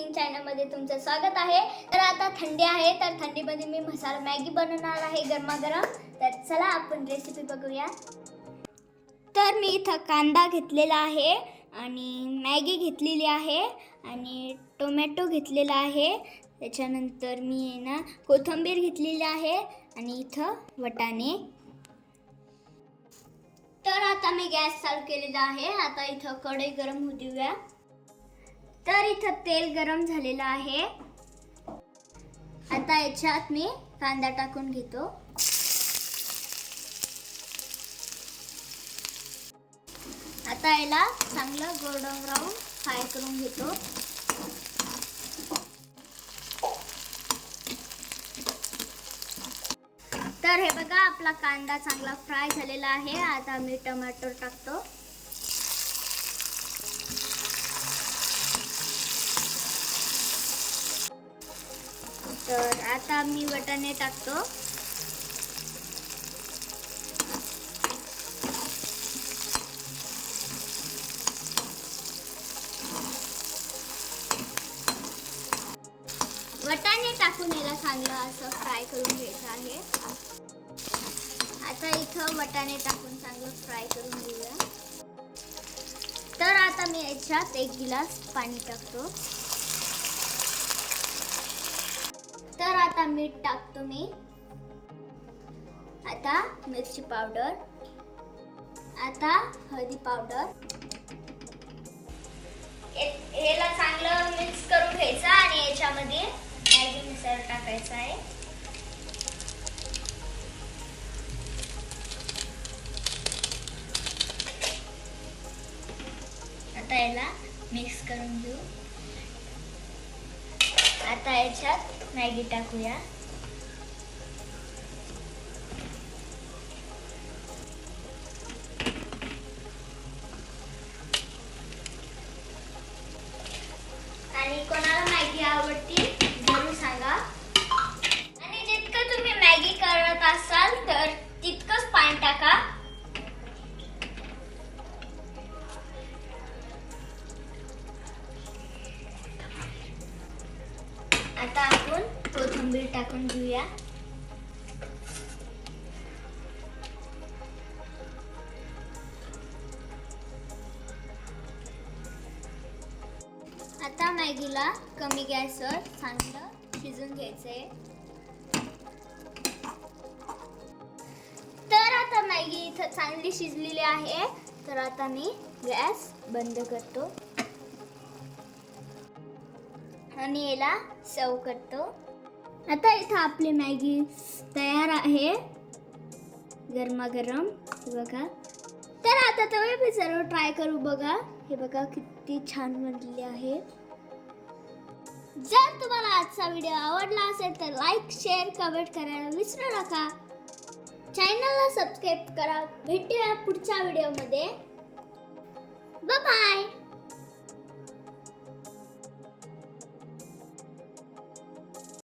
Cooking चॅनलमध्ये तुमचं स्वागत आहे। तर आता थंडी आहे, तर थंडीमध्ये मी मसाला मॅगी बनवणार आहे गरमागरम। तर चला आपण रेसिपी बघूया। तर मी इथं कांदा घेतलेला आहे आणि मॅगी घेतलेली आहे आणि टोमॅटो घेतलेला आहे। त्याच्यानंतर मी कोथिंबीर घेतलेली आहे आणि इथं वाटाणे। तर आता मी गॅस चालू केलेला आहे। आता इथं कढई गरम होऊ देऊया। तर इथं तेल गरम झालेलं आहे। आता याच्यात मी कांदा टाकून घेतो। आता याला चांगलं गोल्डन ब्राऊन फ्राय करून घेतो। तर हे बघा आपला कांदा चांगला फ्राय झालेला आहे। आता मी टोमॅटो टाकतो। तर आता मी वाटाणे टाकतो। वाटाणे टाकून याला चांगलं असं फ्राय करून घ्यायचं आहे। आता इथं वाटाणे टाकून चांगलं फ्राय करून घेऊया। तर आता मी याच्यात 1 गिलास पाणी टाकतो। तर आता मीठ टाकतो मी। आता मिरची पावडर, आता हळदी पावडर। याला चांगलं मिक्स करून घ्यायचं आणि याच्यामध्ये मॅगी मसाला टाकायचा आहे। आता याला मिक्स करून घेऊ। आता याच्यात मॅगी टाकूया। आणि कोणाला मॅगी आवडते जरूर सांगा। आणि जितकं तुम्ही मॅगी करत असाल तर तितकंच पाणी टाका। आता आपण कोथिंबीर टाकून घेऊया। आता मॅगीला कमी गॅसवर चांगलं शिजून घ्यायचंय। तर आता मॅगी इथं चांगली शिजलेली आहे। तर आता मी गॅस बंद करतो आणि याला सर्व करतो। आता इथं आपली मॅगी तयार आहे गरमागरम, बघा। तर आता तुम्ही पण सर्व ट्राय करू बघा। हे बघा किती छान बनली आहे। जर तुम्हाला आजचा व्हिडिओ आवडला असेल तर लाईक, शेअर, कमेंट करायला विसरू नका। चॅनलला सबस्क्राईब करा। भेटूया पुढच्या व्हिडिओमध्ये। Bye bye.